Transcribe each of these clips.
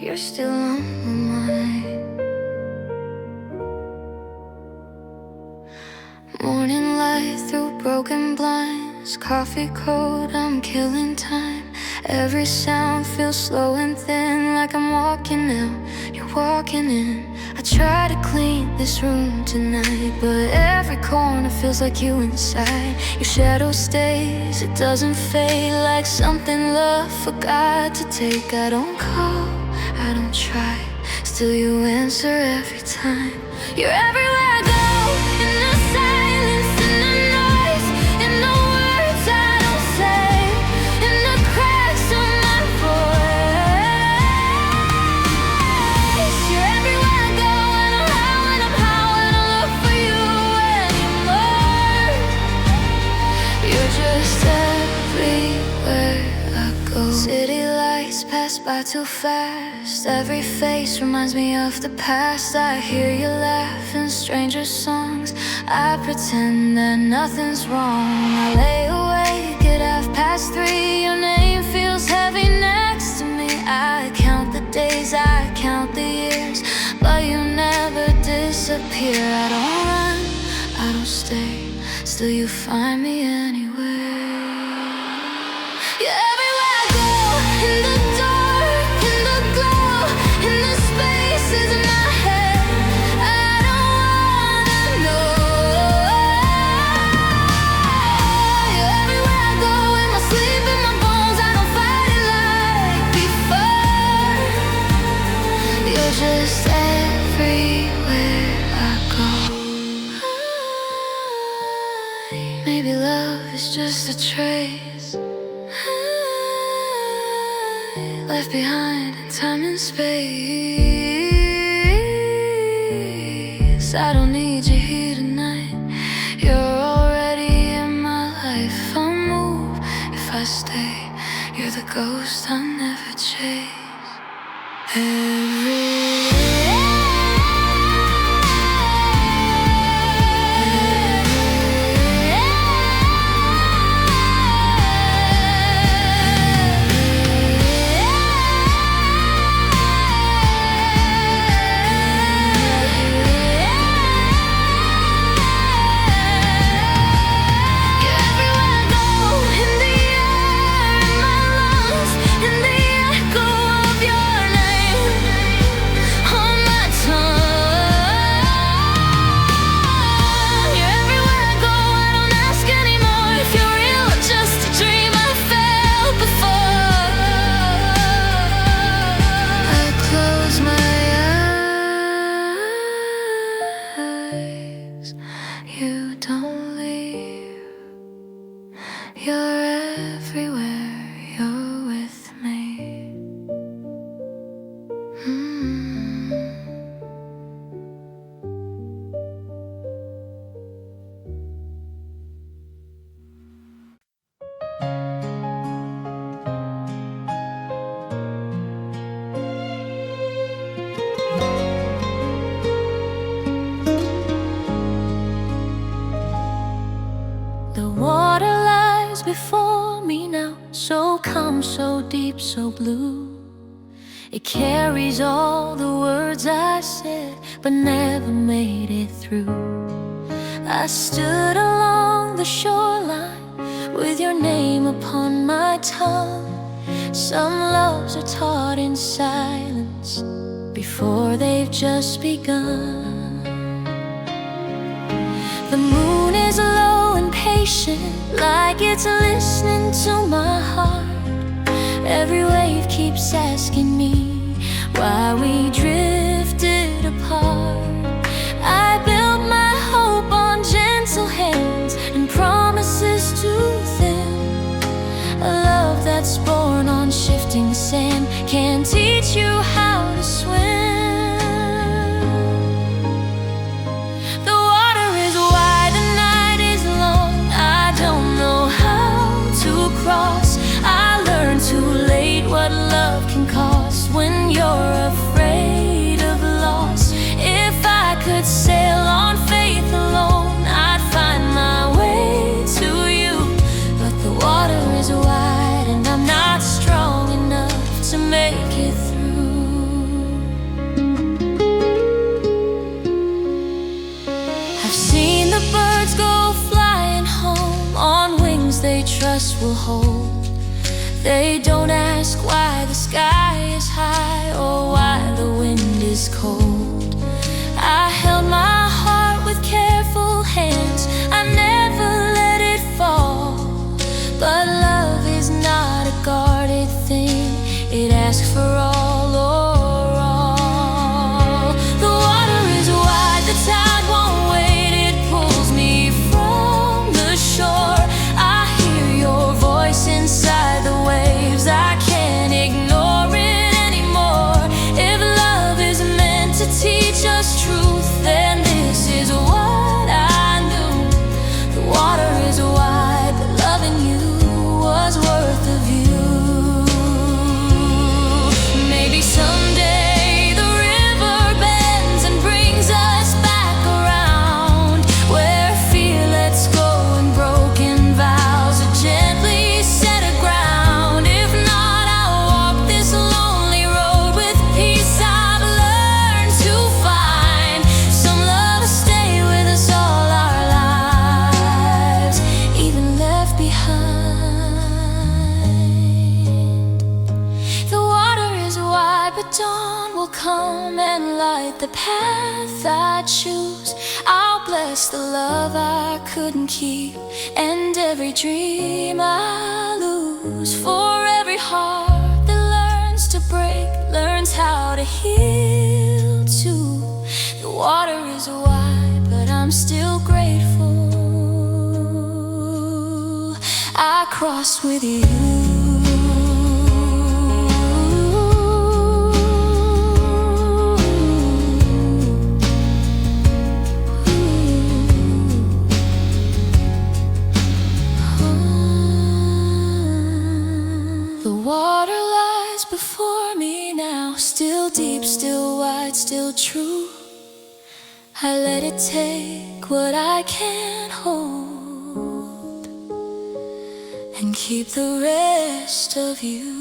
you're still on my mind. Morning light through broken blinds, coffee cold, I'm killing time. Every sound feels slow and thin, like I'm walking out, you're walking in. I try to clean this room tonight, but every corner feels like you inside. Your shadow stays, it doesn't fade, like something love forgot to take. I don't call, I don't try, still you answer every time. You're everywhere I go, in the silence, in the noise, in the words I don't say, in the cracks of my voice. You're everywhere I go, and I'm high, and I'm high, and I look for you anymore. You're just everywhere I go. City lights pass by too fast, every face reminds me of the past. I hear you laugh in stranger songs, I pretend that nothing's wrong. I lay awake at 3:30, your name feels heavy next to me. I count the days, I count the years, but you never disappear. I don't run, I don't stay, still you find me anywhere. You're everywhere I go, in the dark, in the glow, in the spaces in my head. I don't wanna know. You're everywhere I go, in my sleep, in my bones. I don't fight it like before. You're just everywhere I go. Maybe love is just a trace left behind in time and space. I don't need you here tonight, you're already in my life. If I move, if I stay, you're the ghost I never chase. Before me now, so calm, so deep, so blue. It carries all the words I said but never made it through. I stood along the shoreline with your name upon my tongue. Some loves are taught in silence before they've just begun. The moon is low and patient, like it's listening to my heart. Every wave keeps asking me why we drifted apart. I built my hope on gentle hands and promises too thin. A love that's born on shifting sand can teach you how to swim. I learned too late what love can cost when you're afraid of loss. If I could sail on faith alone, I'd find my way to you. But the water is wide and I'm not strong enough to make it through. arms they trust will hold. They don't ask why the sky is high or why the wind is cold. I held my heart with careful hands, I never let it fall. But love is not a guarded thing, it asks for all or all. The water is wide, the tide won't wait, it pulls me from the shore. I hear your voice inside the waves, I can't ignore it anymore. If love is meant to teach us truth, then this is what I knew. The water is wide, but loving you was worth the view. Maybe someday the river bends and brings us back around, where fear lets go and broken vows are gently set aground. If not, I'll walk this lonely road with peace I've learned to find. Some love will stay with us all our lives, even left behind. The water is wide, but dawn will come and light the path I choose. I'll bless the love I couldn't keep and every dream I lose. For every heart that learns to break, learns how to heal too. The water is wide, but I'm still grateful I crossed with you. The water lies before me now, still deep, still wide, still true. I let it take what I can hold and keep the rest of you.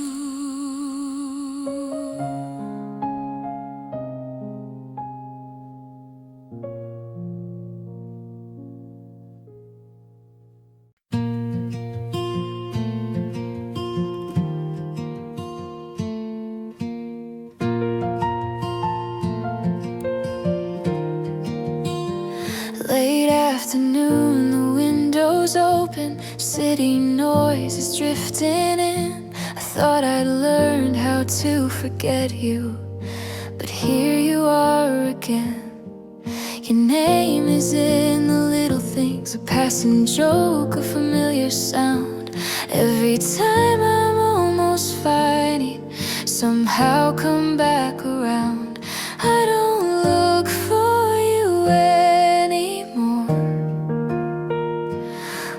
Late afternoon, the window's open, city noise is drifting in. I thought I'd learned how to forget you, but here you are again. Your name is in the little things, a passing joke, a familiar sound. Every time I'm almost fighting, somehow come back around. I don't look for you anymore,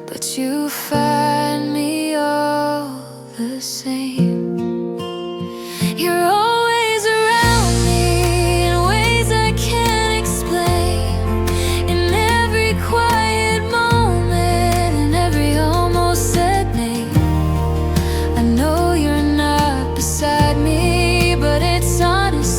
but you find me all the same. You're always around me in ways I can't explain. In every quiet moment, in every almost said name. I know you're not beside me, but it's honest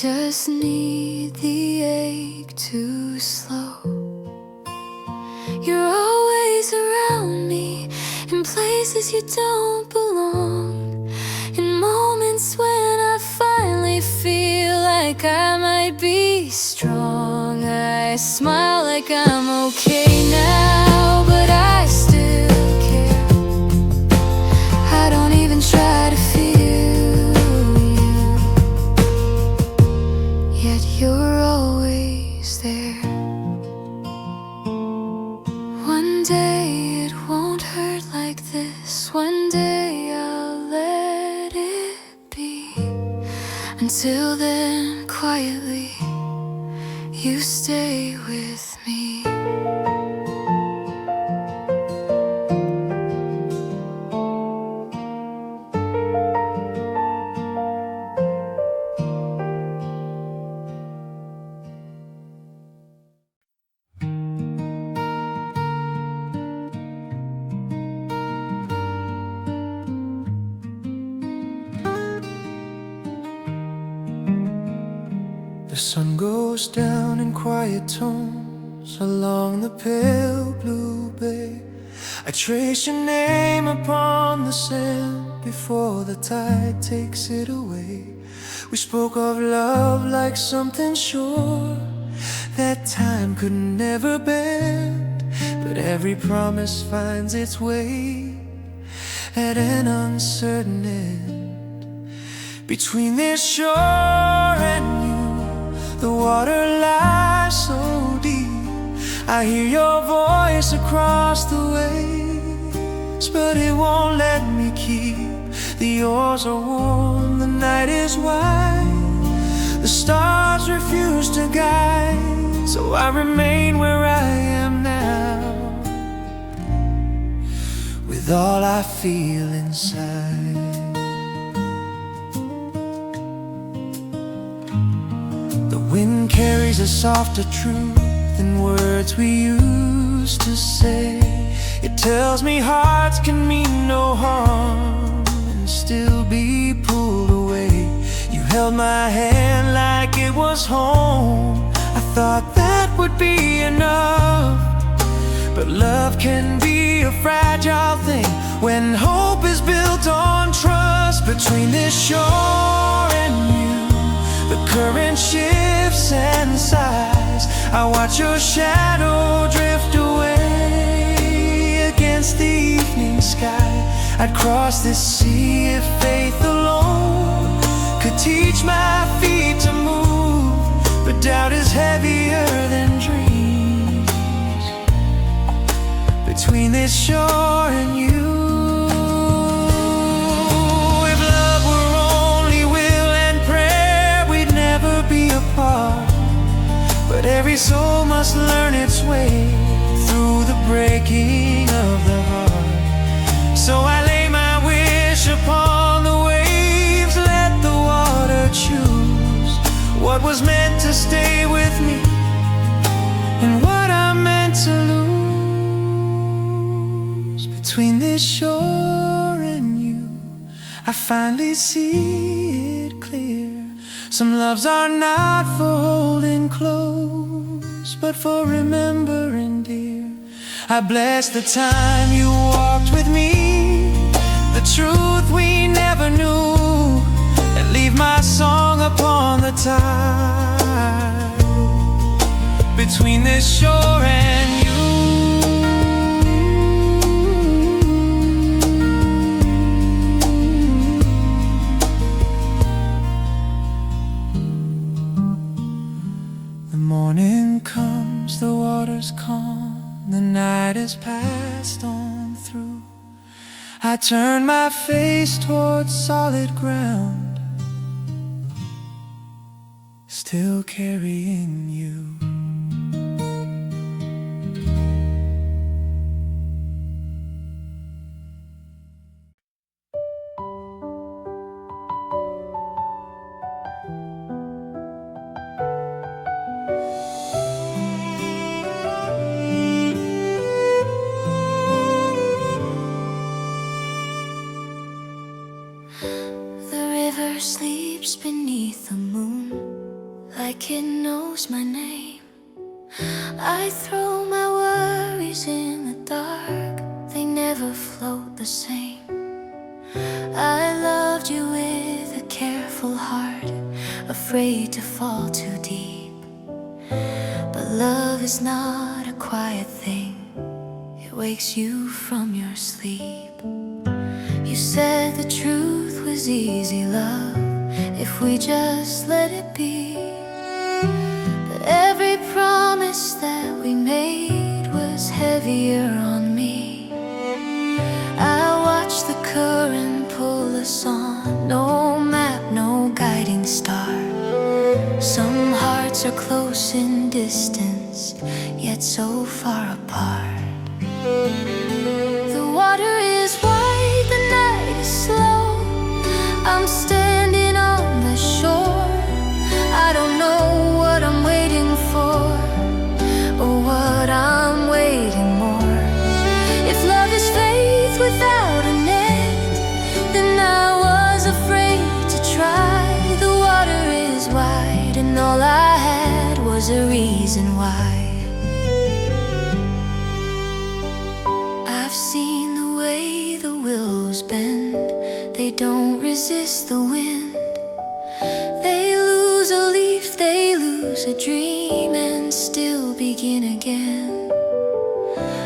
just need the ache to slow. You're always around me in places you don't belong. In moments when I finally feel like I might be strong, I smile like I'm okay now, but I still care. I don't even try to feel you, yet you're always there. One day it won't hurt like this. One day I'll let it be. Until then, quietly, you stay with me. The sun goes down in quiet tones along the pale blue bay. I trace your name upon the sand before the tide takes it away. We spoke of love like something sure that time could never bend, but every promise finds its way at an uncertain end. Between this shore and you, the water lies so deep. I hear your voice across the waves, but it won't let me keep. The oars are warm, the night is wide, the stars refuse to guide, so I remain where I am now, with all I feel inside. The wind carries a softer truth than words we used to say. It tells me hearts can mean no harm and still be pulled away. You held my hand like it was home. I thought that would be enough, but love can be a fragile thing when hope is built on trust. Between this shore and you, the current shifts and sighs. I watch your shadow drift away against the evening sky. I'd cross this sea if faith alone could teach my feet to move, but doubt is heavier than dreams. Between this shore and you, but every soul must learn its way through the breaking of the heart. So I lay my wish upon the waves, let the water choose what was meant to stay with me and what I'm meant to lose. Between this shore and you, I finally see it clear. Some loves are not for holding close, but for remembering dear. I bless the time you walked with me, the truth we never knew, and leave my song upon the tide. Between this shore and you, morning comes, the water's calm, the night is passed on through. I turn my face towards solid ground, still carrying you. The river sleeps beneath the moon. knows my name. I throw my worries in the dark, they never float the same. I loved you with a careful heart, afraid to fall too deep. But love is not a quiet thing, it wakes you from your sleep. You said the truth was easy, love, if we just let it be. But every promise that we made was heavier on me. I watched the current pull us on, no map, no guiding star. Some hearts are close in distance, yet so far apart. The water is wide, the night is slow, I'm standing on the shore. I don't know what I'm waiting for, or what I'm waiting more. If love is faith without an end, then I was afraid to try. The water is wide, and all I had was a reason why. I've seen the way the willows bend, they don't resist the wind. They lose a leaf, they lose a dream, and still begin again.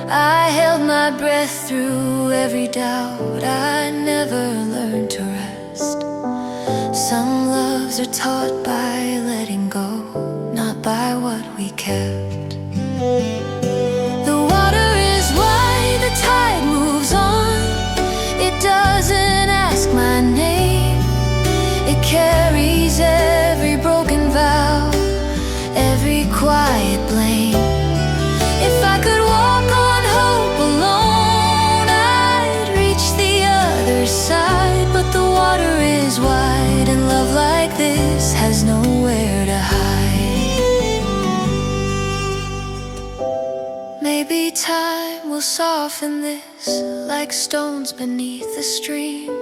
I held my breath through every doubt, I never learned to rest. Some loves are taught by letting go, not by what we kept. The water is wide, the tide moves on, it doesn't ask my name. It carries every broken vow, every quiet blame. If I could walk on hope alone, I'd reach the other side. But the water is wide, and love like this has nowhere to hide. Maybe time will soften this, like stones beneath the stream.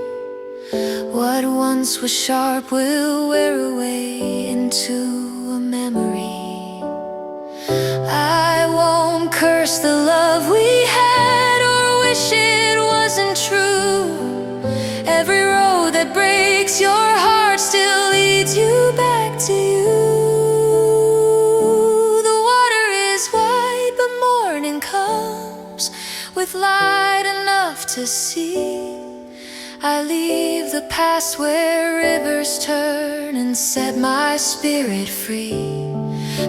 What once was sharp will wear away into a memory. I won't curse the love we had, or wish it wasn't true. Every road that breaks your heart still leads you back to you. The water is wide, but morning comes with light enough to see. I leave the past where rivers turn and set my spirit free.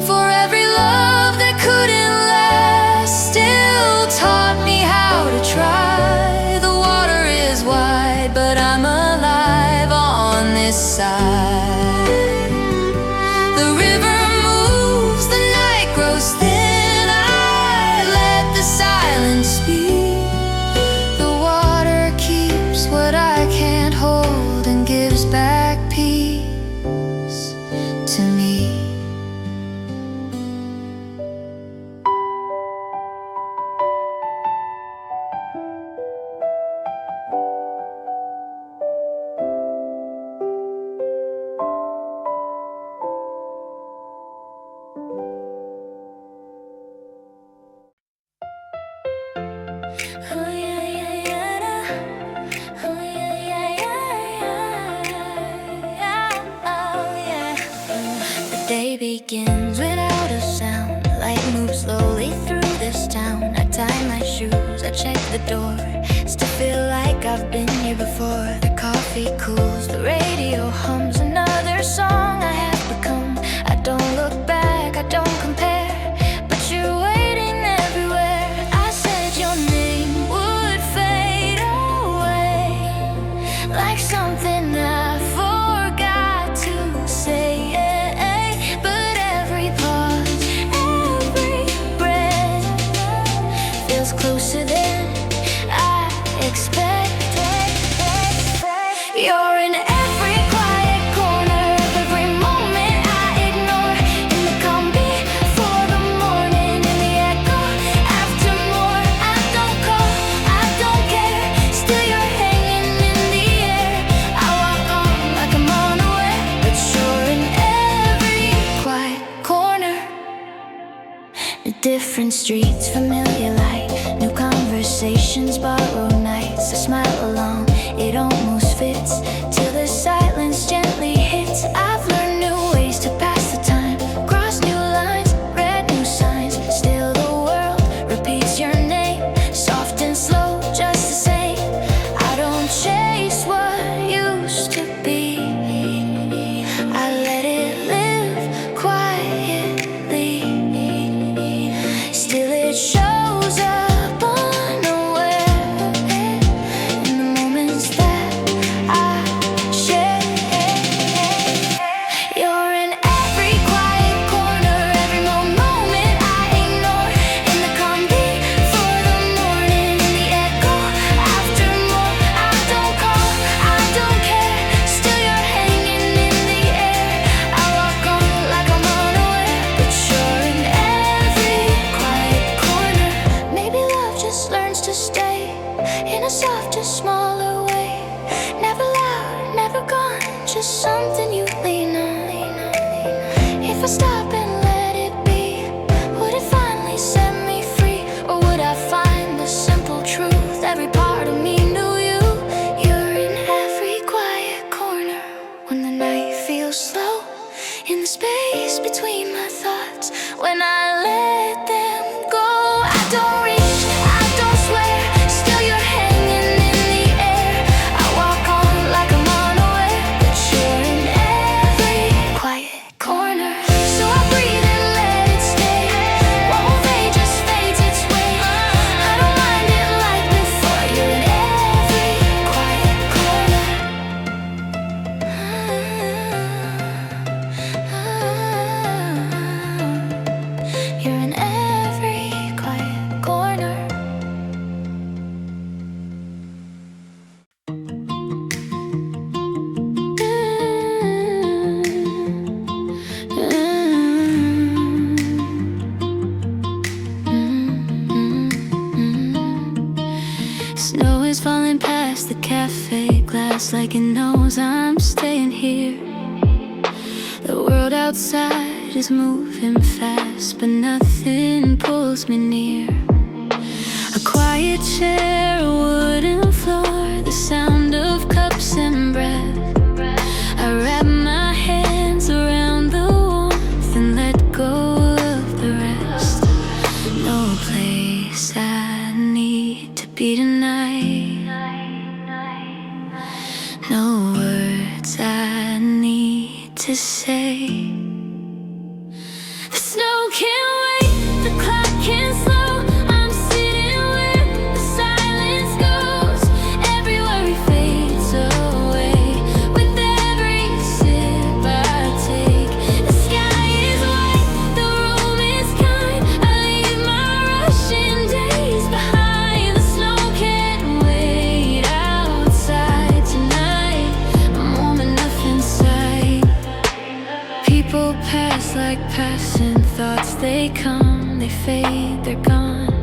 For every love that couldn't last still taught me how to try. The water is wide, but I'm alive on this side. The river moves, the night grows thin, I let the silence speak. The water keeps what I can't hold and gives back peace to me. Day begins without a sound. Light moves slowly through this town. I tie my shoes, I check the door. Still feel like I've been here before. The coffee cools, the radio hums another song I have become. I don't look back, I don't compare, but you're waiting everywhere. I said your name would fade away, like something I forgot to say. Closer than I expected. You're in every quiet corner of every moment. Different streets, familiar light, new conversations, borrowed nights. I smile along, it almost fits till the silence gently hits. I've learned new ways to pass the time, cross new lines, read new signs. Still the world repeats your name, soft and slow, just the same. I don't chase what used to be, I let it live quietly. Still it shows up unaware in the moments that I share. You're in every quiet corner, every moment I ignore. In the calm before the morning, in the echo after more. I don't call, I don't care, still you're hanging in the air. I walk on like I'm unaware, but you're in every quiet corner. Maybe love just learns to stay in a softer, smaller way. Never loud, never gone, just something you lean on. If I stop and let it be, would it finally set me free? Or would I find the simple truth? Every part of me knew you. You're in every quiet corner when the night feels slow, in the space between my thoughts. When I let them go, I don't reach, I don't swear, still you're hanging in the air. I walk on like I'm unaware, but you're in every quiet corner. So I breathe and let it stay. What won't fade just fades its way. I don't mind it like before. You're in every quiet corner. You're in every quiet corner. Snow is falling past the cafe glass like it knows I'm staying here. The world outside is moving fast, but nothing pulls me near. A quiet chair, a wooden floor, the sound of cups and breath. I wrap my hands around the warmth and let go of the rest. No place I need to be tonight, no words I need to say. The snow can't wait, the clock can't slow. I'm sitting where the silence goes. Every worry fades away with every sip I take. The sky is white, the room is kind. I leave my rushing days behind. The snow can't wait outside tonight. I'm warm enough inside. People pass like passing thoughts. They come, they fade, they're gone.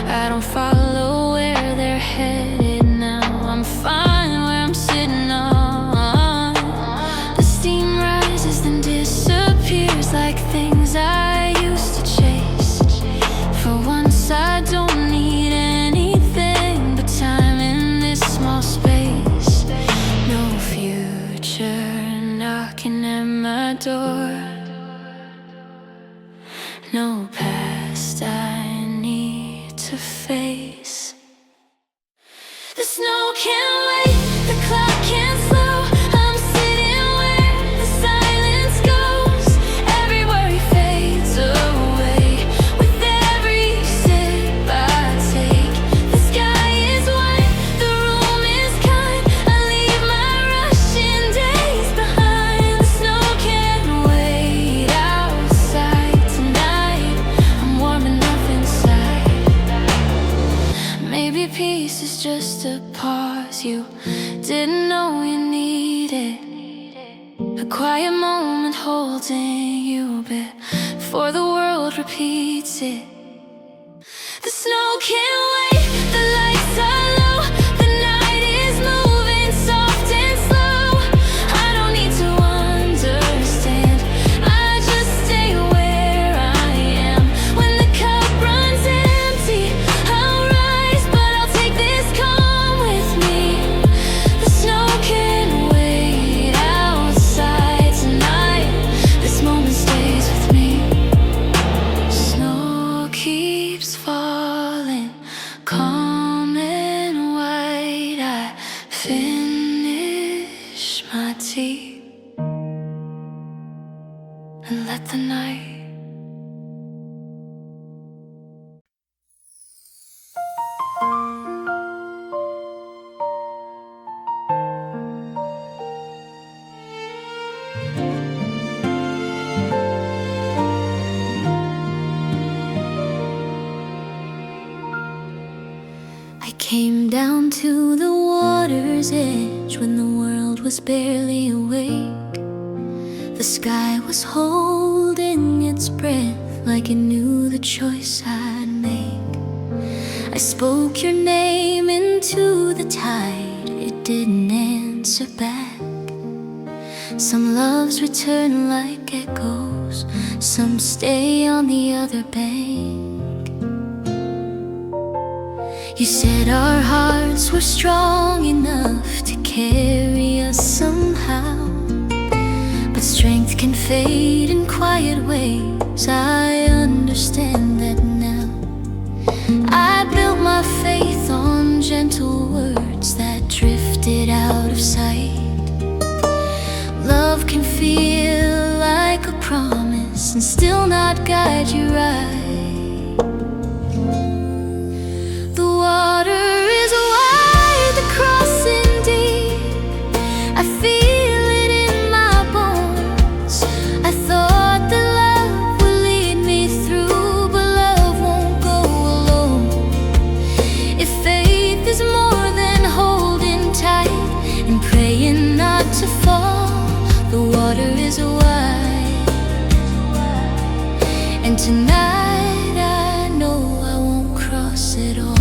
I don't follow where they're headed now. I'm fine where I'm sitting on. The steam rises then disappears like things I used to chase. For once I don't need anything but time in this small space. No future knocking at my door, no past I need to face. The snow can't wait, the clock can't slow. I'm sitting where the silence goes. Every worry fades away with every sip I take. The sky is white, the room is kind. I leave my rushing days behind. The snow can't wait outside tonight. I'm warm enough inside. Maybe peace is just a pause you didn't know you needed. A quiet moment holding you before the world repeats it. The snow can't wait, the lights are low. The night is moving soft and slow. I don't need to understand, I just stay where I am. When the Came down to the water's edge when the world was barely awake. The sky was holding its breath like it knew the choice I'd make. I spoke your name into the tide, it didn't answer back. Some loves return like echoes, some stay on the other bank. You said our hearts were strong enough to carry us somehow, but strength can fade in quiet ways. I understand that now. I built my faith on gentle words that drifted out of sight. Love can feel like a promise and still not guide you right. The water is wide, the crossing deep. I feel it in my bones. I thought that love would lead me through, but love won't go alone. If faith is more than holding tight and praying not to fall, the water is wide. And tonight I know I won't cross it all.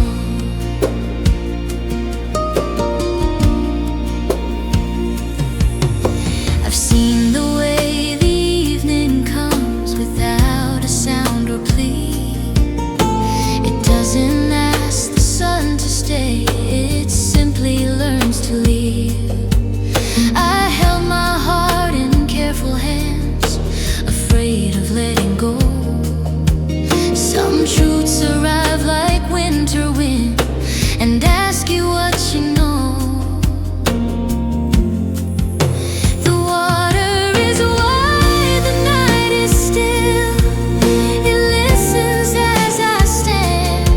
I've seen the way the evening comes without a sound or plea. It doesn't ask the sun to stay, it simply learns to leave. I held my heart in careful hands, afraid of letting go. Some truths arrive like winter wind and ask you what you know. The water is wide, the night is still. It listens as I stand.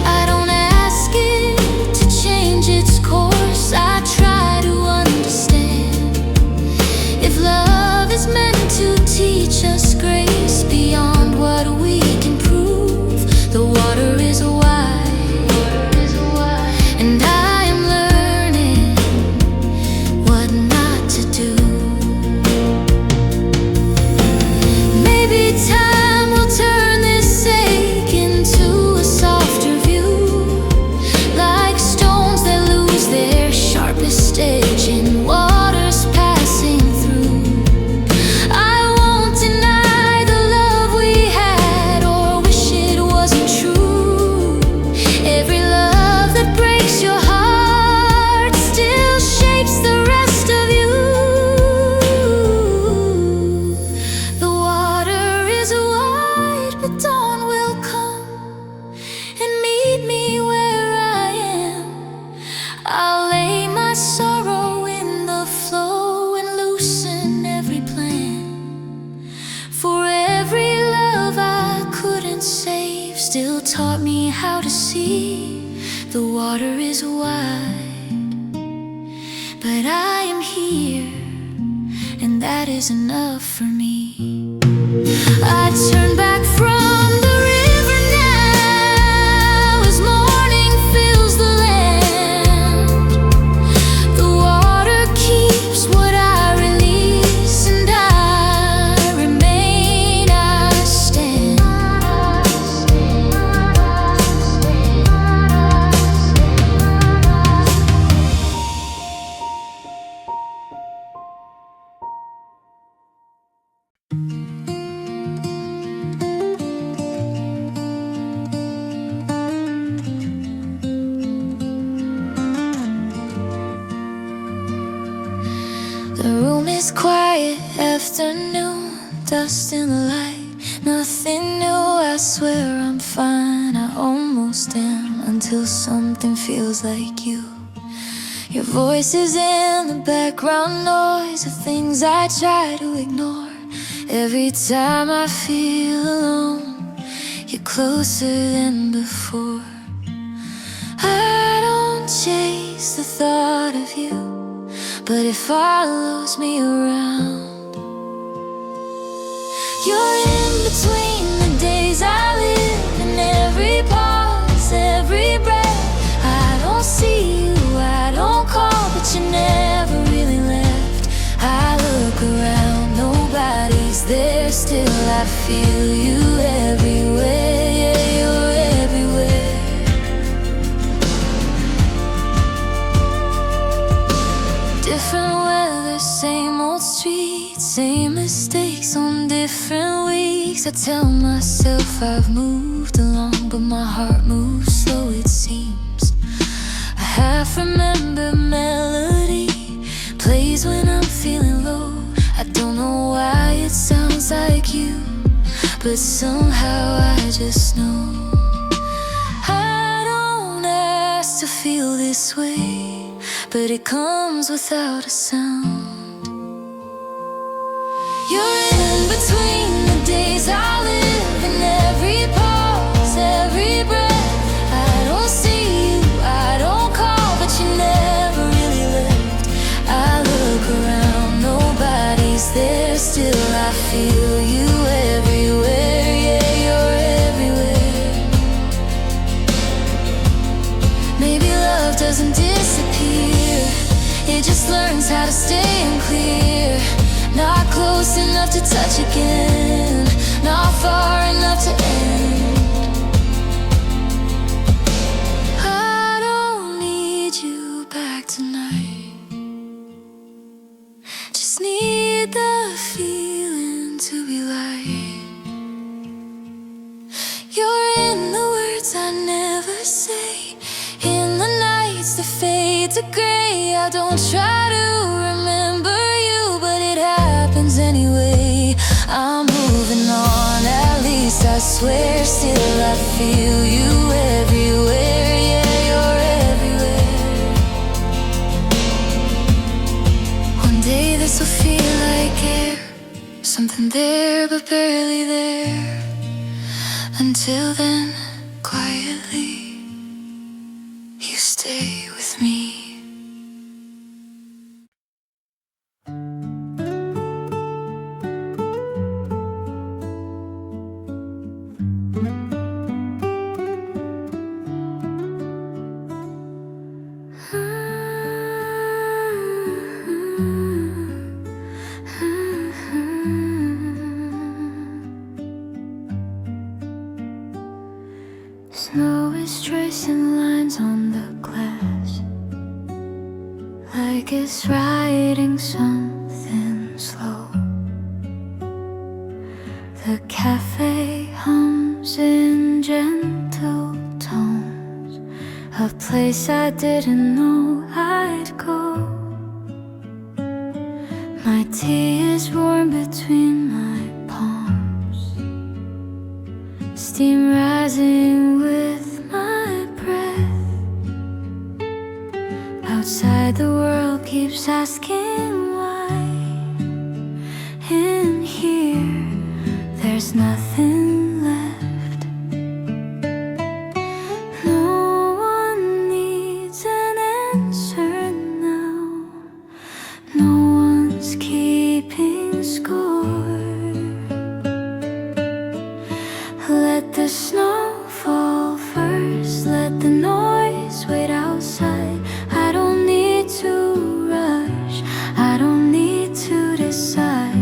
I don't ask it to change its course, I try to understand. If love is meant to teach us grace beyond what we can prove, the water is wide. And I am learning what not to do. Maybe time will turn this ache into a softer view, like stones that lose their sharpest edge in waters passing through. I won't deny the love we had or wish it wasn't true. Every love that breaks your heart still shapes the rest of you. The water is wide, but dawn will come and meet me where I am. I'll lay my sorrow in the flow and loosen every plan. For every love I couldn't save still taught me how to see. The water is wide, but I am here, and that is enough for me. I turn back from the river now as morning fills the land. The water keeps what I release, and I remain, I stand. The room is quiet, afternoon, dust in the light, nothing new, I swear I'm fine, I almost am, until something feels like you. Your voice is in the background noise of things I try to ignore. Every time I feel alone, you're closer than before. I don't chase the thought of you, but it follows me around. You're in between the days I live, and every pause, every breath. I don't I feel you everywhere. Yeah, you're everywhere. Different weather, same old streets, same mistakes on different weeks. I tell myself I've moved along, but my heart moves slow, it seems. A half-remembered melody plays when I'm feeling low. I don't know why it sounds like you, but somehow I just know. I don't ask to feel this way, but it comes without a sound. You're in between the days I live, in every pause, every breath. I don't see you, I don't call, but you never really left. I look around, nobody's there, still I feel you everywhere. Yeah, you're everywhere. Maybe love doesn't disappear, it just learns how to stay unclear. Not close enough to touch again, not far enough to end. I don't need you back tonight, just need the feeling to be light. You're in the words I never say, in the nights that fade to gray. I don't try to remember you, but it happens anyway. I'm moving on, at least I swear. Still I feel you everywhere. Yeah, you're everywhere. One day this will feel like air, something there but barely there. Until then, quietly, you stay with me. Snow is tracing lines on the glass, like it's writing something slow. The cafe hums in gentle tones, a place I didn't know I'd go. My tea is warm between my palms, steam rising with my breath. Outside the world keeps asking why. In here there's nothing left. No one needs an answer now, no one's keeping score. Let the snow fall first, let the noise wait outside. I don't need to rush, I don't need to decide.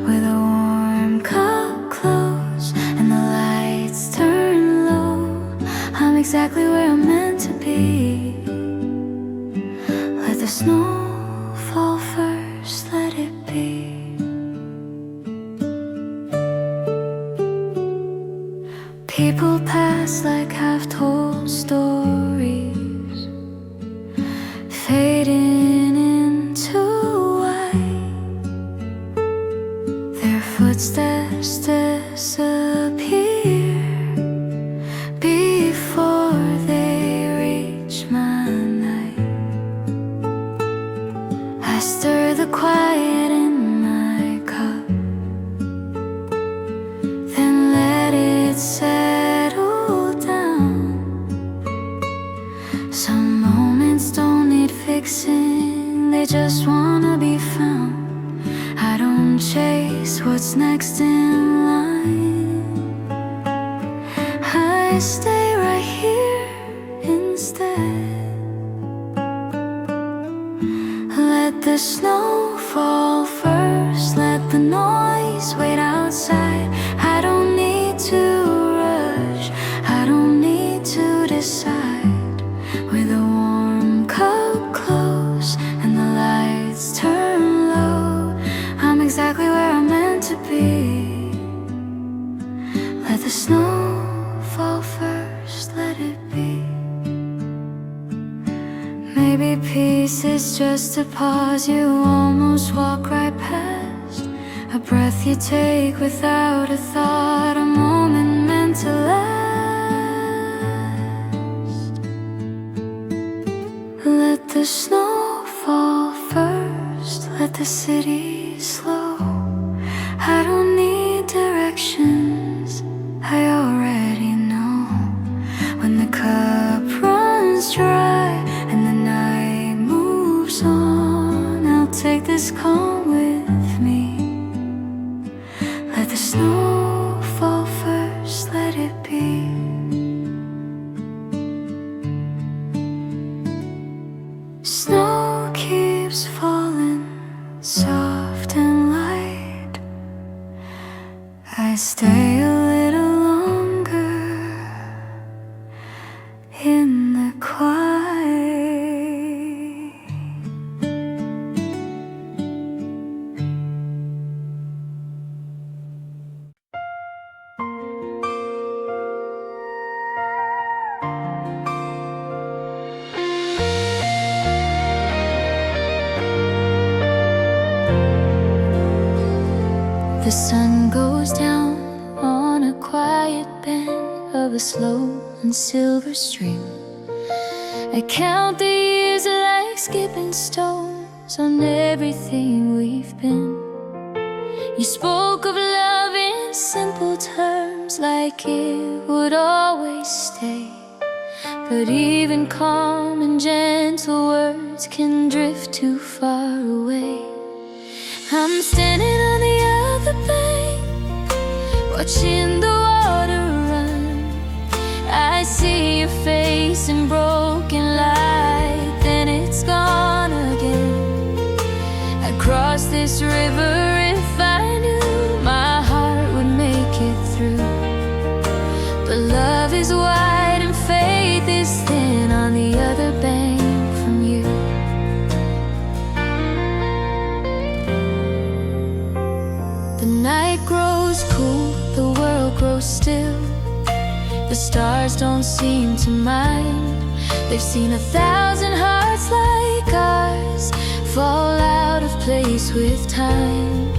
With a warm cup close and the lights turn low, I'm exactly where I'm meant to be. Let the snow fall first, let it be. People pass like half-told stories, fading into white. Their footsteps disappear before they reach my night. I stir the quiet in my cup, then let it settle down. Some moments don't need fixing, they just wanna be found. I don't chase what's next in line, I stay right here instead. Let the snow fall first, let the noise wait outside. snowfall first, let it be. Maybe peace is just a pause you almost walk right past, a breath you take without a thought, a moment meant to last. Let the snow fall first, let the city slow. I don't need directions, I already know. When the cup runs dry and the night moves on, I'll take this calm with me. Let the snow fall first, let it be. Snow keeps falling, soft and light. I stay a little longer in the quiet. The sun goes down on a quiet bend of a slow and silver stream. I count the years like skipping stones on everything we've been. You spoke of love in simple terms, like it would always stay. But even calm and gentle words can drift too far away. I'm standing on the other bank, watching the water run. I see your face in broken light, then it's gone again. I'd cross this river if I knew my heart would make it through. But love is wide and faith is thin on the other bank from you. The night grows cool, the world grows still. The stars don't seem to mind. They've seen 1,000 hearts like ours fall out of place with time.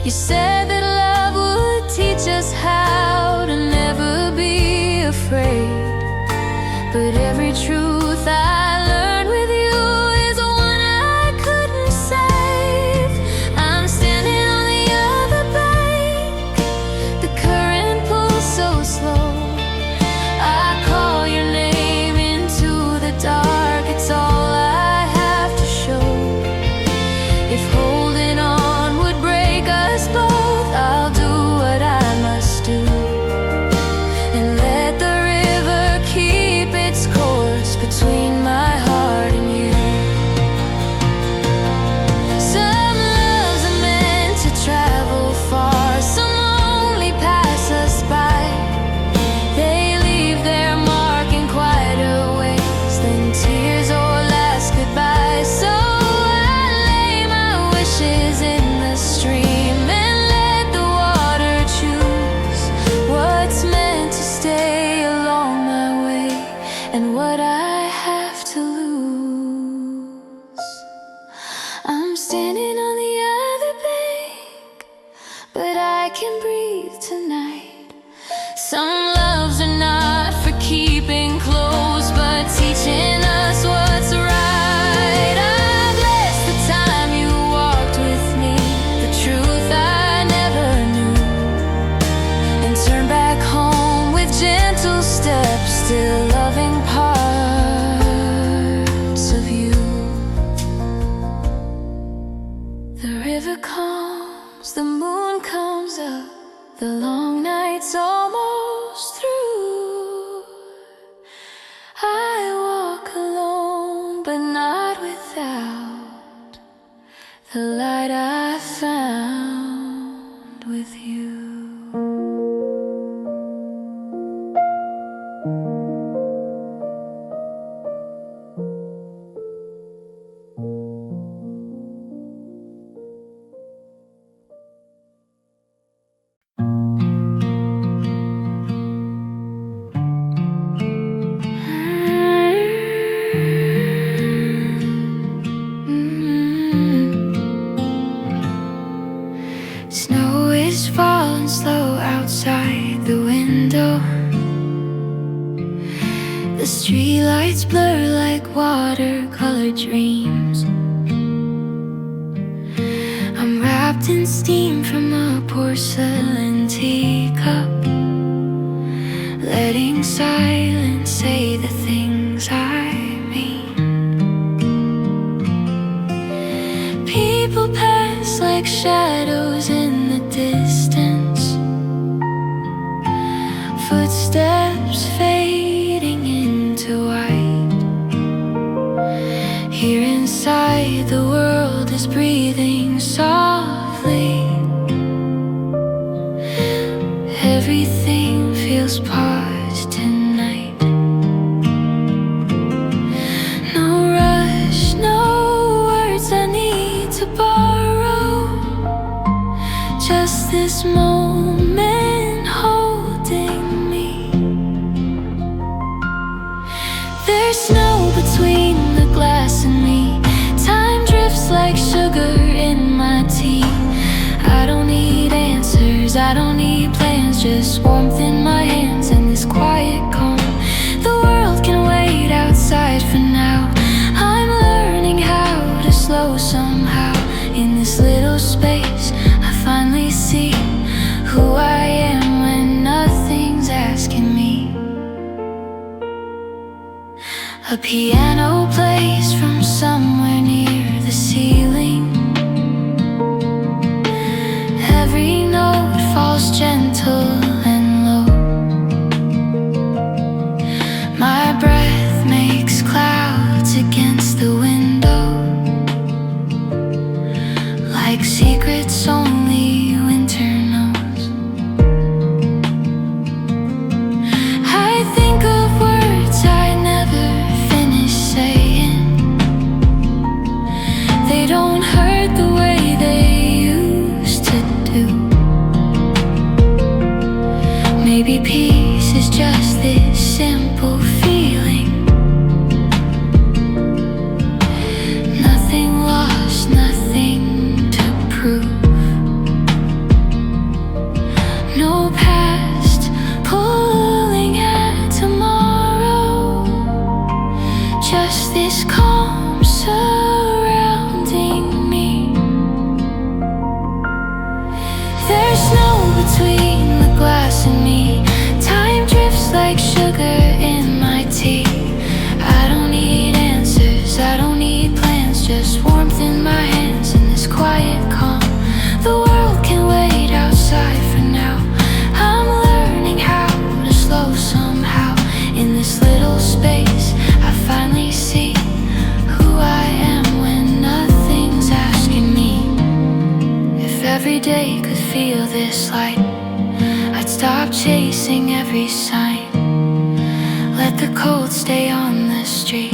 You said that love would teach us how to never be afraid. But every truth I learned with you is one I couldn't save. I'm standing on the other bank, the current pulls so slow. I call your name into the dark, it's all I have to show. If holding on would break us both, I'll do what I must do, and let the river keep its course between my heart and you. Some loves are meant to travel far, some only pass us by. They leave their mark in quieter ways than tears or last goodbyes. So I lay my wishes in the stream and let the water choose what's meant to stay along my way and what I have to lose. I'm standing on the other bank, but I can breathe tonight. Some loves are not for keeping close, but teaching us what's right. I bless the time you walked with me, the truth I never knew, and turn back home with gentle steps, still loving parts of you. The river calms, the moon comes up, the long nights almost The streetlights blur like watercolor dreams. I'm wrapped in steam from a porcelain teacup, letting silence say the things I mean. People pass like shadows in the distance, footsteps fading into white. Here inside, the world is breathing softly. Everything feels paused tonight. No rush, no words I need to borrow, just this moment holding me. There's snow between the glass and me. Time drifts like sugar in my tea. I don't need answers, I don't need plans, just warmth in my hands and this quiet calm. The world can wait outside for now. I'm learning how to slow somehow. In this little space, I finally see who I am when nothing's asking me. A piano plays from somewhere near the ceiling. Every note falls gentle and low. My breath makes clouds against the window, like secrets only winter knows. I think of words I never finish saying. They don't hurt the way they used to do. Maybe peace is just this simple feeling. Nothing lost, nothing to prove. No past pulling at tomorrow, just this calm surrounding me. There's snow between the glass and me. Time drifts like sugar in my tea. I don't need answers, I don't need plans, just warmth in my hands and this quiet calm. The world can wait outside for now. I'm learning how to slow somehow. In this little space, I finally see who I am when nothing's asking me. If every day could feel this light, I'd stop chasing every sign. Let the cold stay on the street,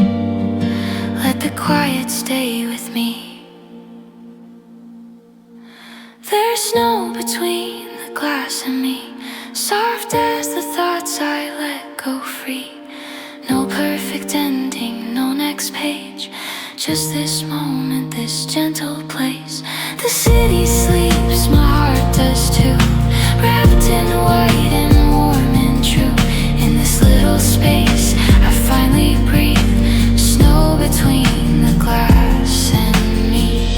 let the quiet stay with me. There's snow between the glass and me, soft as the thoughts I let go free. No perfect ending, no next page, just this moment, this gentle place. The city sleeps, my heart does too, wrapped in white and warm and true. In this little space, I finally breathe. Snow between the glass and me.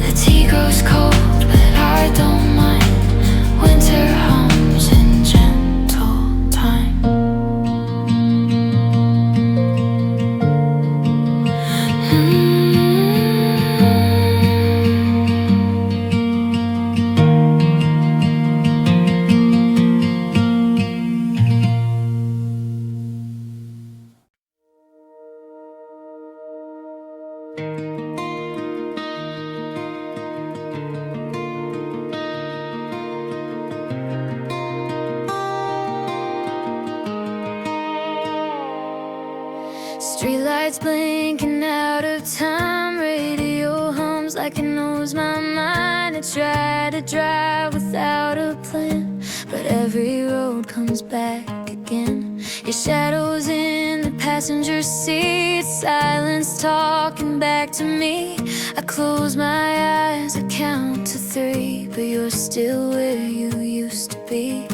The tea grows cold, but I don't mind. Winter hums in gentle time. Streetlights blinking out of time, radio hums like it knows my mind. I try to drive without a plan, but every road comes back again. Your shadow's in the passenger seat, silence talking back to me. I close my eyes, I count to 3. 23, but you're still where you used to be.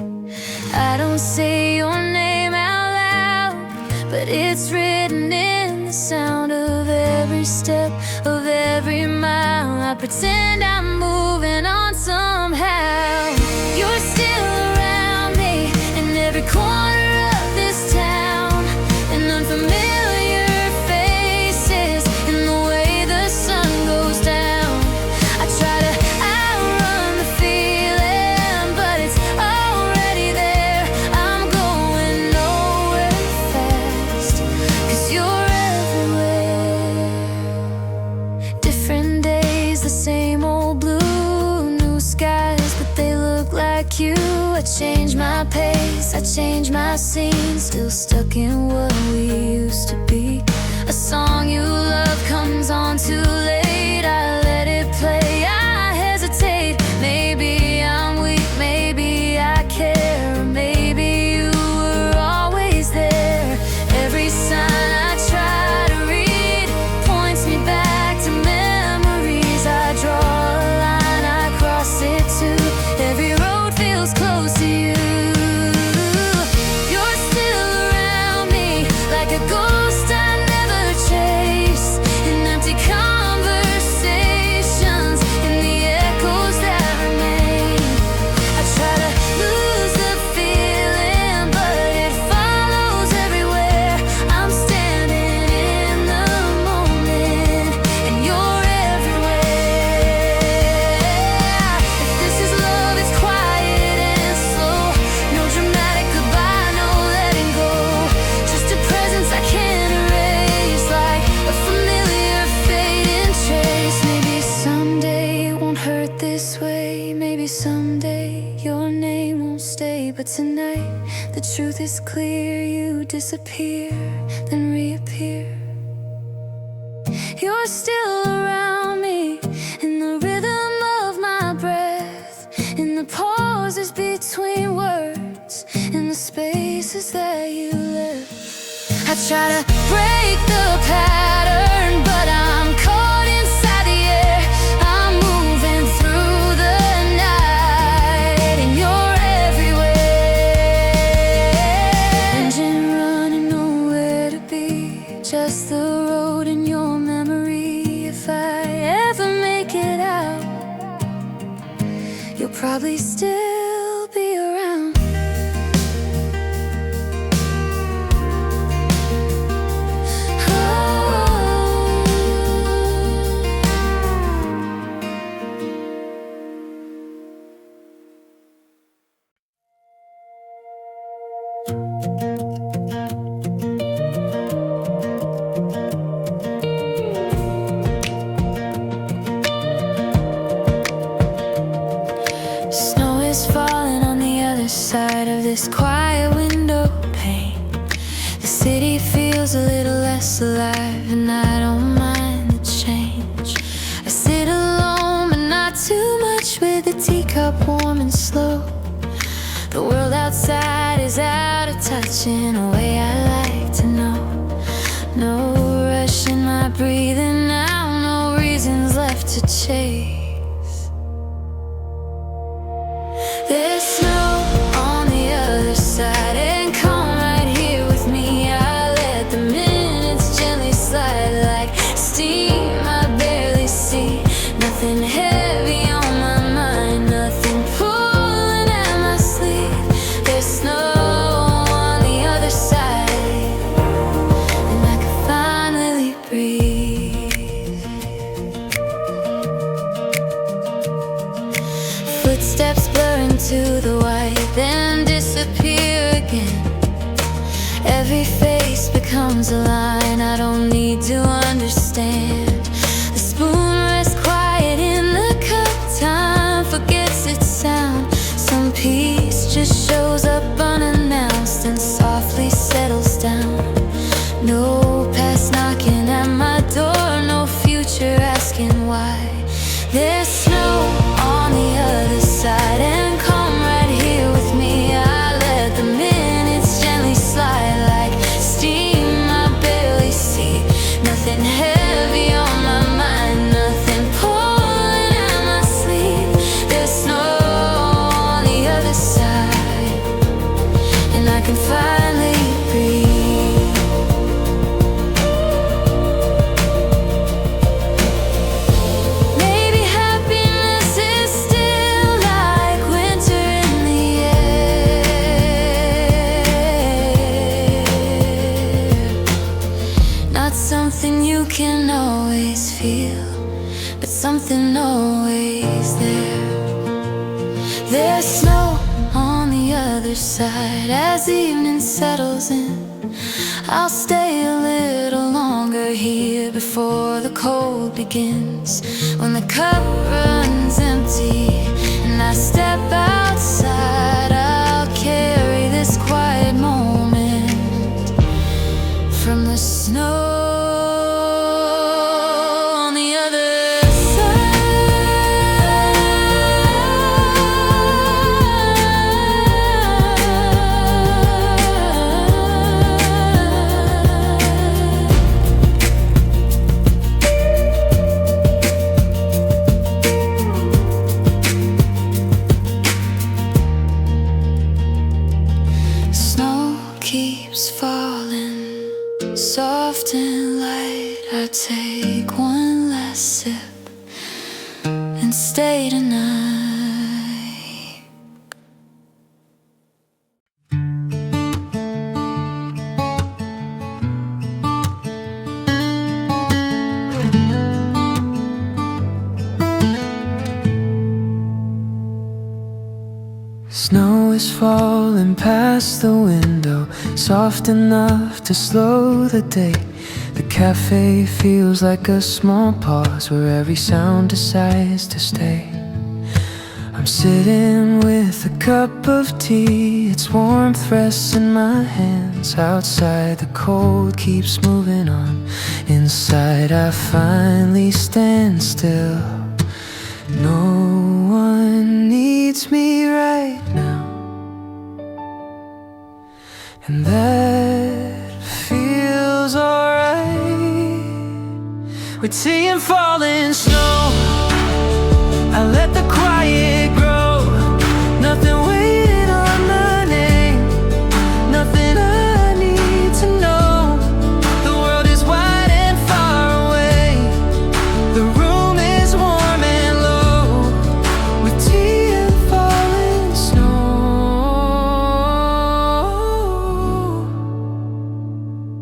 I don't say your name out loud, but it's written in the sound of every step of every mile. I pretend I'm moving on somehow. You're still around me in every corner of this town, and unfamiliar faces in the way the sun goes down. I try to outrun the feeling, but it's already there. I'm going nowhere fast, 'cause you're everywhere. Different days, the same old blue, new skies, but they look like you. I change my pace, I change my scene, still stuck in what we used to be. A song you love comes on too late, I let it play, I hesitate. Maybe I'm weak, maybe I care, or maybe you were always there. Every sign I try to read points me back to memories. I draw a line, I cross it too. Every road feels close to you. You're still around me like a ghost I never chase, in empty conversations, in the echoes that remain. I try to lose the feeling, but it follows everywhere. I'm standing in the moment, and you're everywhere. If this is love, it's quiet and slow. No dramatic goodbye, no letting go. Just a presence I can't erase, like a familiar fading trace. Maybe someday it won't hurt this way. Maybe someday your name won't stay. But tonight the truth is clear. You disappear, then reappear. You're still around me in the rhythm of my breath, in the pauses between words, in the spaces that you left. I try to break the pattern, but I'm caught inside the air. I'm moving through the night, and you're everywhere. Engine running, nowhere to be, just the road in your memory. If I ever make it out, you'll probably still be around. Snow is falling on the other side of this quiet window pane. The city feels a little less alive, and I don't mind the change. I sit alone, but not too much, with a teacup warm and slow. The world outside is out of touch in a way I like to know. No rush in my breathing now, no reasons left to chase. There's snow on the other side, and come right here with me. I let the minutes gently slide like steam I barely see. Nothing heavy on my mind, nothing pulling at my sleeve. There's snow on the other side, and I can finally breathe. Footsteps blur into the white, then disappear again. Every face becomes a line I don't need to understand. The spoon rests quiet in the cup, time forgets its sound. Some peace just shows up unannounced and softly settles down. No past knocking at my door, no future asking why. There's snow on the other side, and come right here with me. I let the minutes gently slide like steam I barely see. outside as evening settles in. I'll stay a little longer here before the cold begins. When the cup runs empty and I step outside, I'll carry this quiet moment from the snow. Soft and light, I take one last sip and stay tonight. Snow is falling past the window, soft enough to slow the day. The cafe feels like a small pause where every sound decides to stay. I'm sitting with a cup of tea, its warmth rests in my hands. Outside the cold keeps moving on, inside I finally stand still. No one needs me right now, and that feels alright. With tea and falling snow, I let the quiet grow. Nothing waiting on the name, nothing I need to know. The world is wide and far away, the room is warm and low. With tea and falling snow,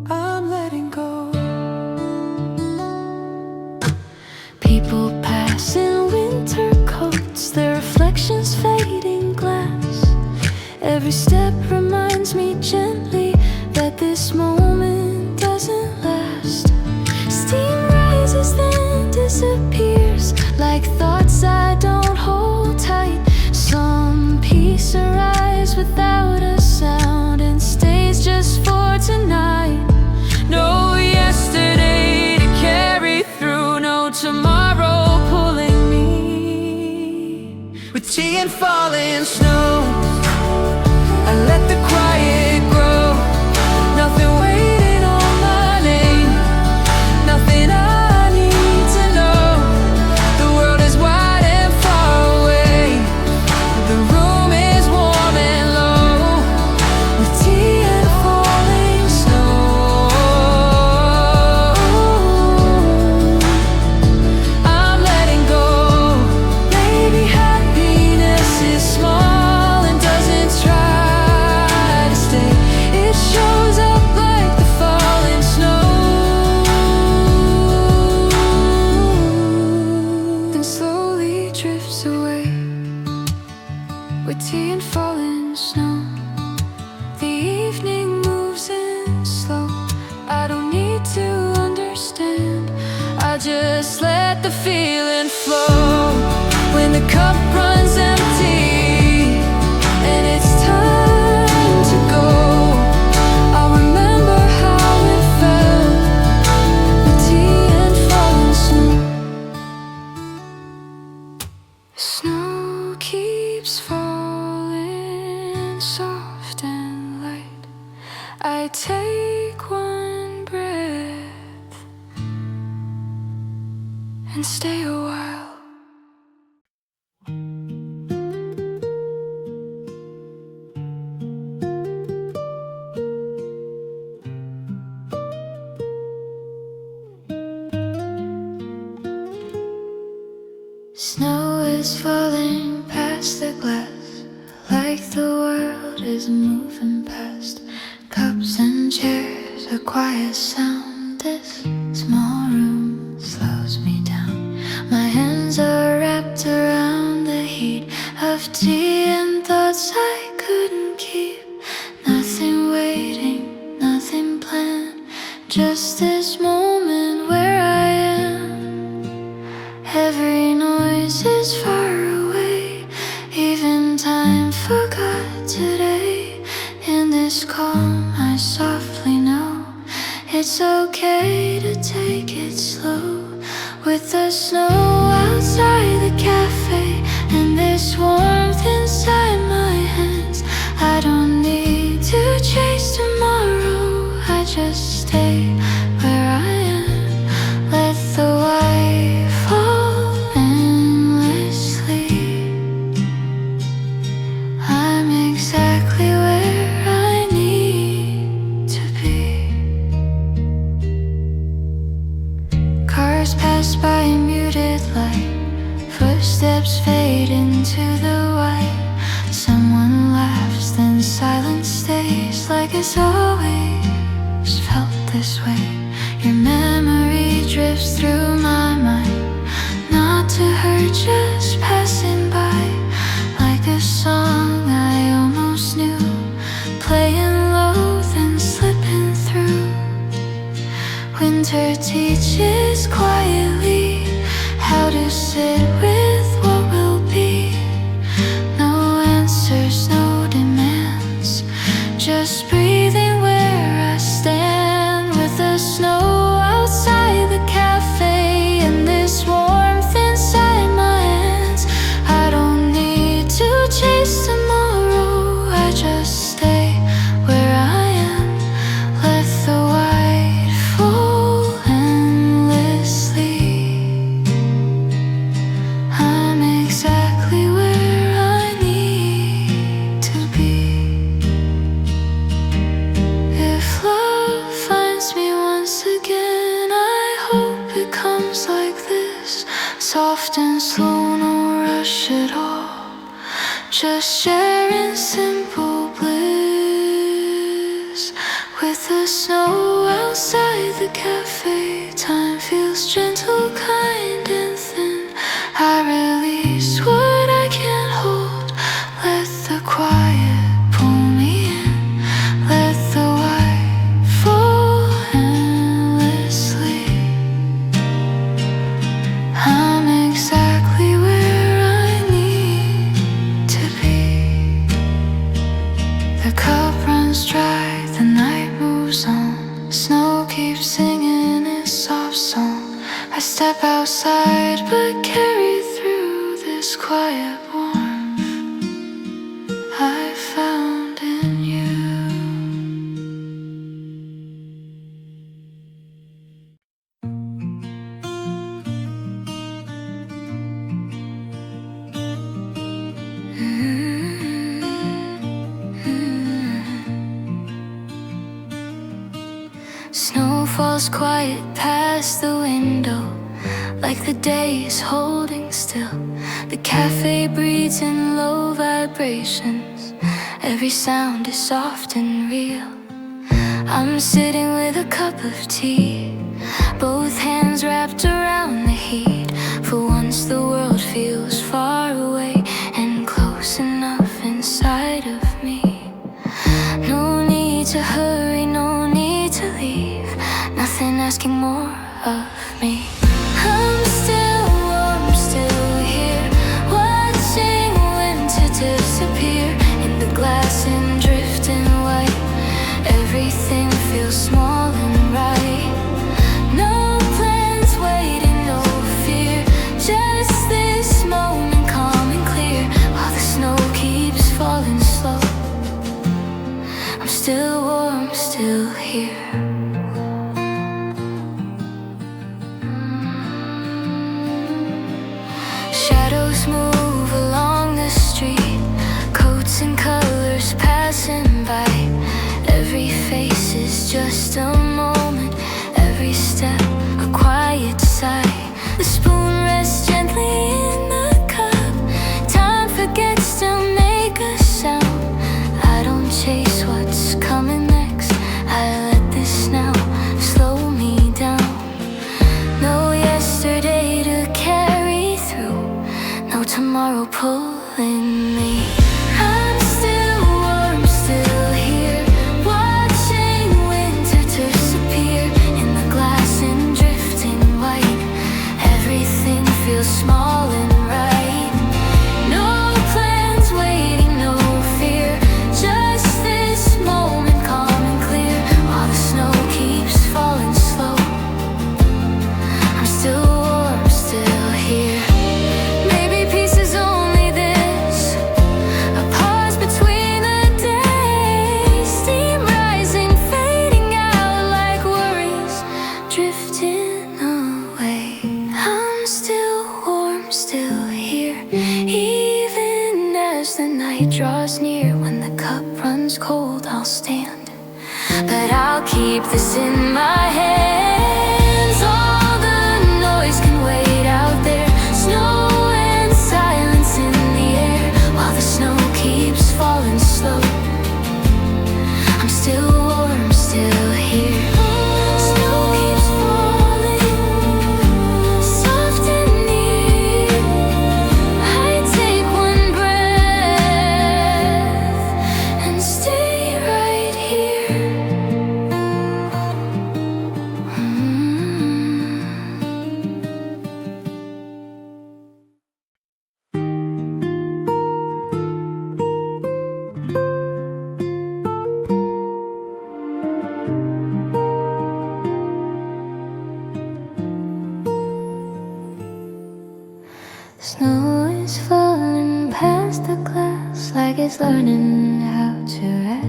I'm letting go. People pass in winter coats, their reflections fading glass. Every step reminds me gently that this moment doesn't last. Steam rises then disappears, like thoughts I don't hold tight. Some peace arrives without a sound and stays just for tonight. No yesterday to carry through, no tomorrow pulling me. With tea and falling snow, I let the quiet grow. Nothing waiting on my name, nothing I need to know. The world is wide and far away, the room is warm and low. With tea and falling snow, I'm letting go. Maybe happiness is small and doesn't try to stay. It shows up like the falling snow, then slowly drifts away. With tea and falling snow, the evening moves in slow. I don't need to understand, I just let the feeling flow. When the cup runs empty and it's time to go, I'll remember how it felt. With tea and falling snow, snow keeps falling soft and light. I take one breath and stay a while. Snow is falling past the glass, like the world is moving past. Cups and chairs, a quiet sound. This small room slows me down. My hands are wrapped around the heat of tea and thoughts I couldn't keep. it's okay to take it slow. With the snow outside the cafe and this warmth inside my hands, I don't need to chase tomorrow. I just stay where I am. Let the white fall endlessly. I'm exactly where I need to be. Cars pass by in muted light, footsteps fade into the white. Someone laughs, then silence stays, like it's always felt this way. Your memory drifts through my mind, not to hurt, just passing by, like a song I almost knew, playing low then slipping through. Winter teaches quietly how to sit with what will be. No answers, no demands, just breathing where I stand. With the snow outside the cafe and this warmth inside my hands, I don't need to chase tomorrow. I just stay where I am. Let the white fall endlessly. I'm exactly where I need to be. If love finds me once again, I hope it comes like this, soft and slow, no rush at all, just sharing simple bliss. With the snow outside the cafe, time feels gentle, kind and thin. I release what I can't hold, let the quiet pull me in. Let the white fall endlessly. I'm exactly where I need to be. The cup runs dry, the night moves on. Snow keeps singing its soft song. I step outside but carry through this quiet warmth I found in you. Snow falls quiet past the window, like the day is holding still. The cafe breathes in low vibrations, every sound is soft and real. I'm sitting with a cup of tea, both hands wrapped around the heat. For once the world feels far away and close enough inside of me. No need to hurry, no need to leave, nothing asking more of me. I'm still warm, still here, watching winter disappear in the glass and drifting white. Everything feels small and right. No plans waiting, no fear, just this moment calm and clear. While the snow keeps falling slow, I'm still warm, still here. Shadows move along the street, coats and colors passing by. Every face is just a moment, every step a quiet sigh. The spoon rests gently in the cup, time forgets to make a sound. I don't chase what's coming next, I let this now slow me down. No yesterday to carry through, no tomorrow pulling me. I'm still warm, still here, watching winter disappear in the glass and drifting white. Everything feels small and right. No plans waiting, no fear, just this moment calm and clear. While the snow keeps falling night draws near, when the cup runs cold, I'll stand. But I'll keep this in my hands. All the noise can wait out there. Snow and silence in the air, while the snow keeps falling slow. I'm still warm, still here. Snow keeps falling, soft and near. I take one breath and stay right here. Snow is falling past the glass like it's learning how to rest.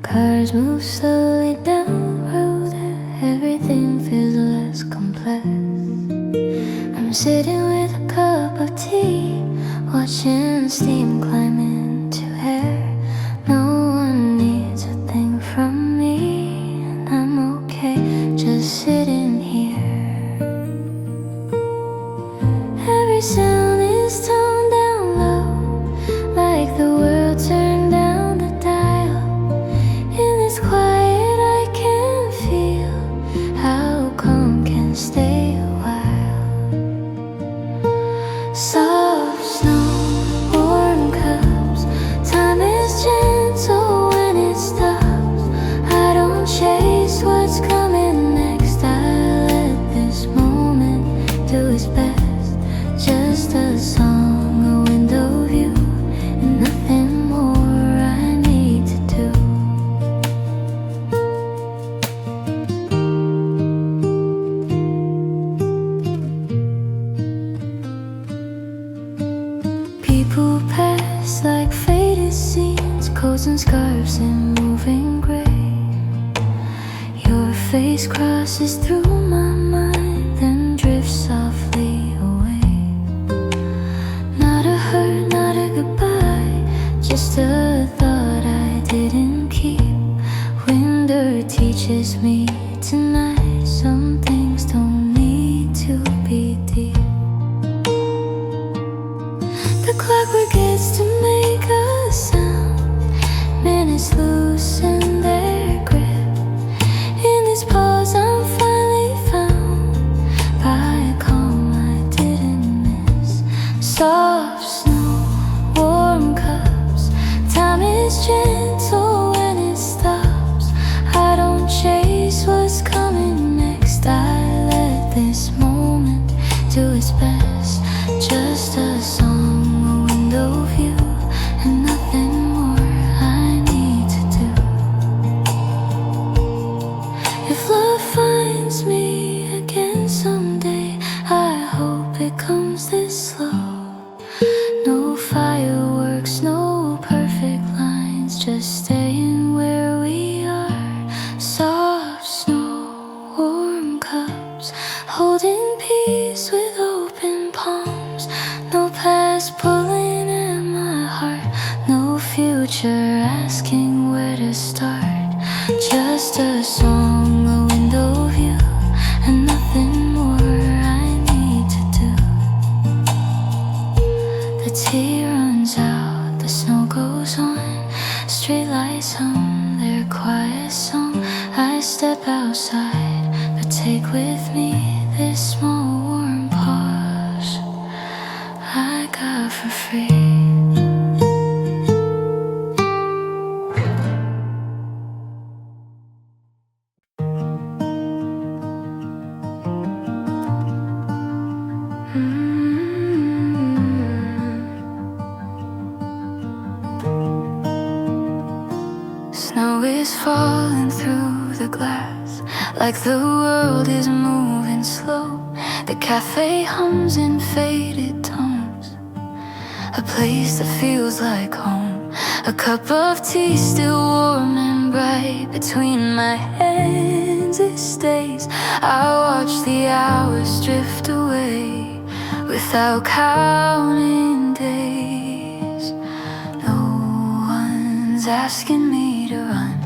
Cars move slowly down the road, everything feels less complex. I'm sitting with a cup of tea, watching steam climb into air. No one needs a thing from me, and I'm okay just sitting here. Every sound is toned down low, like the world turned down the dial. In this quiet I can feel how calm can stay a while. Soft snow, warm cups, time is gentle when it stops. I don't chase what's coming next, I let this moment do its best. Just a song, a window view, and nothing more I need to do. People pass like faded scenes, coats and scarves in moving gray. Your face crosses through my mind, then drifts softly away. Not a hurt, not a goodbye, just a thought I didn't keep. Winter teaches me tonight, some things don't need to be deep. The clockwork gets to make a sound, minutes loosen their grip. In this pause I'm finally found by a calm I didn't miss. Soft snow, warm cups, time is gentle when it stops. I don't chase what's coming next, I let this moment do its best. Just a song, a window view, and nothing more I need to do. If love finds me again someday, I hope it comes this slow. No fireworks, no perfect lines, just staying where we are. Soft snow, warm cups, holding peace with open palms. No past pulling at my heart, no future asking where to start. Just a song, a window view, and nothing more I need to do. The tea runs out, the snow goes on, streetlights hum their quiet song. I step outside, but take with me this small warm pause I got for free. Snow is falling through the glass, like the world is moving slow. The cafe hums in faded tones, a place that feels like home. A cup of tea still warm and bright between my hands, it stays. I watch the hours drift away without counting days. one's asking me to run.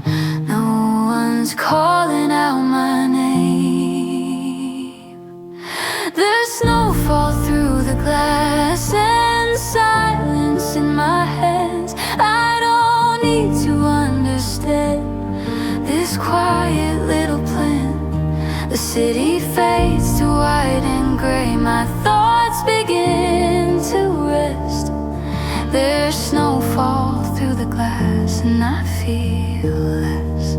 No one's calling out my name. There's snowfall through the glass and silence in my hands. I don't need to understand this quiet little plan. The city fades to white and gray. My thoughts begin to rest. There's snowfall through the glass and I feel less.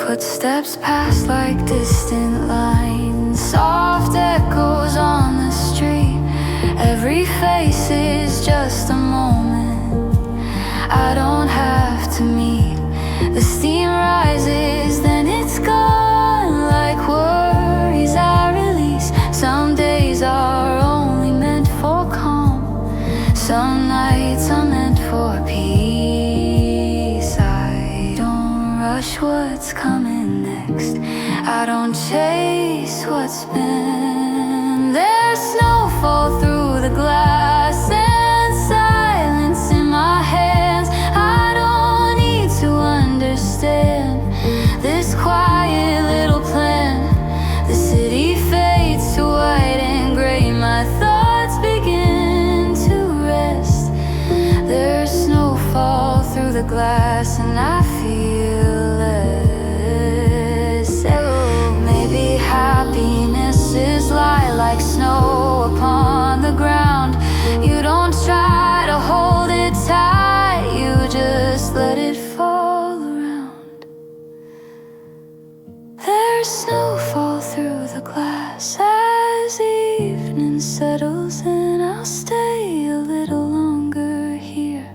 Footsteps pass like distant lines, soft echoes on the street. Every face is just a moment I don't have to meet. The steam rises, then it's gone. Like worries I release. Some days are only meant for calm. Some nights are meant for peace. I don't rush what's coming next. I don't chase what's been. There's snowfall through the glass and silence in my hands. I don't need to understand this quiet little plan. The city fades to white and gray. My thoughts begin to rest. There's snowfall through the glass and I feel less. Oh, maybe happiness is light like snow upon the ground. You don't try to hold it tight, you just let it fall around. There's snowfall through the glass as evening settles in. I'll stay a little longer here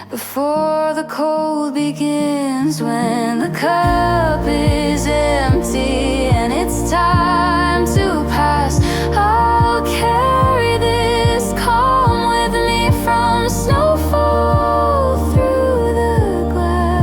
before the cold begins. When the cup is empty and it's time to pass, I'll carry this calm with me from snowfall through the glass.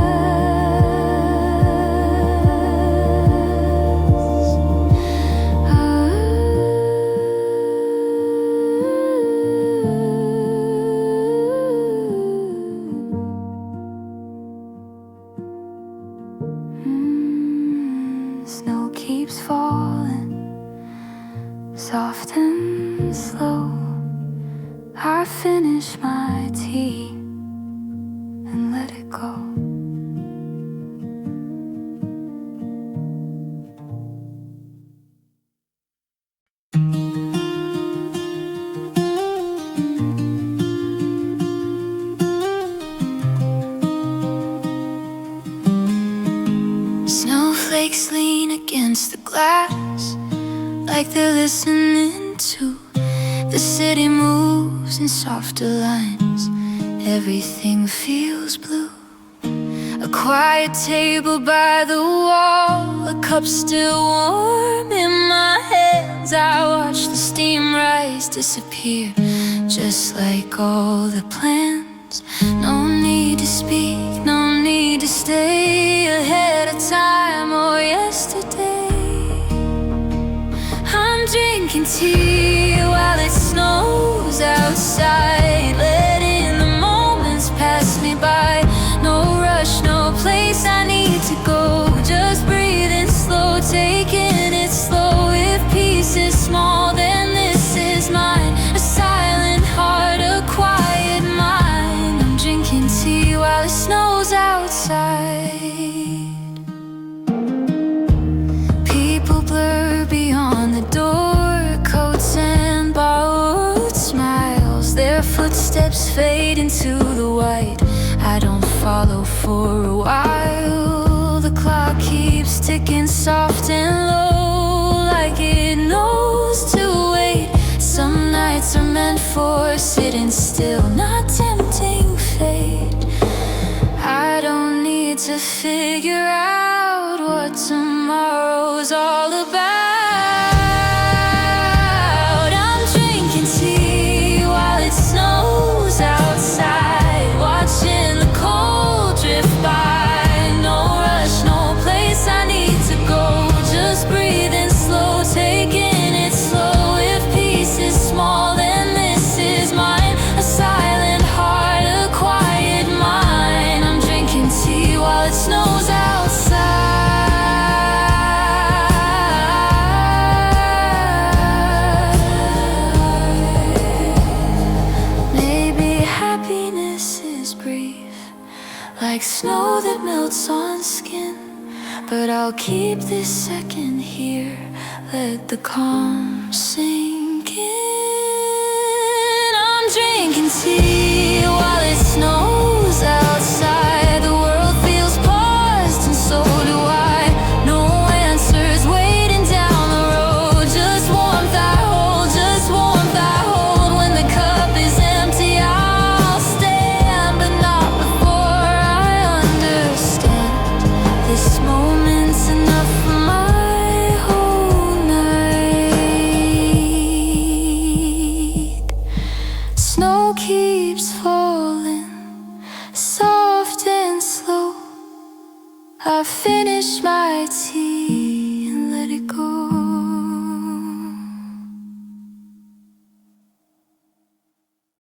Snow keeps falling, soft and slow. I finish my tea and let it go. Snowflakes lean against the glass like they're listening to. The city moves in softer lines. Everything feels blue. A quiet table by the wall, a cup still warm in my hands. I watch the steam rise, disappear, just like all the plans. No need to speak, no need to stay ahead of time or yesterday. I'm drinking tea while it snows outside, letting the moments pass me by. No rush, no place I need to go, just breathing slow, taking it slow. If peace is small, then this is mine. A silent heart, a quiet mind. I'm drinking tea while it snows outside. People blur beyond the door, coats and borrowed smiles. Their footsteps fade into the white. I don't follow for a while. The clock keeps ticking soft and low, like it knows to wait. Some nights are meant for sitting still, not tempting fate. I don't need to figure out what tomorrow's all about. I'm drinking tea while it snows outside, watching the cold drift by. like snow that melts on skin. But I'll keep this second here, let the calm sink in. I'm drinking tea while it snows outside. The world feels paused and so do I. No answers waiting down the road, just warmth I hold, just warmth I hold. When the cup is empty I'll stand, but not before I understand. This moment's enough for my whole night. Snow keeps falling, soft and slow. I finish my tea and let it go.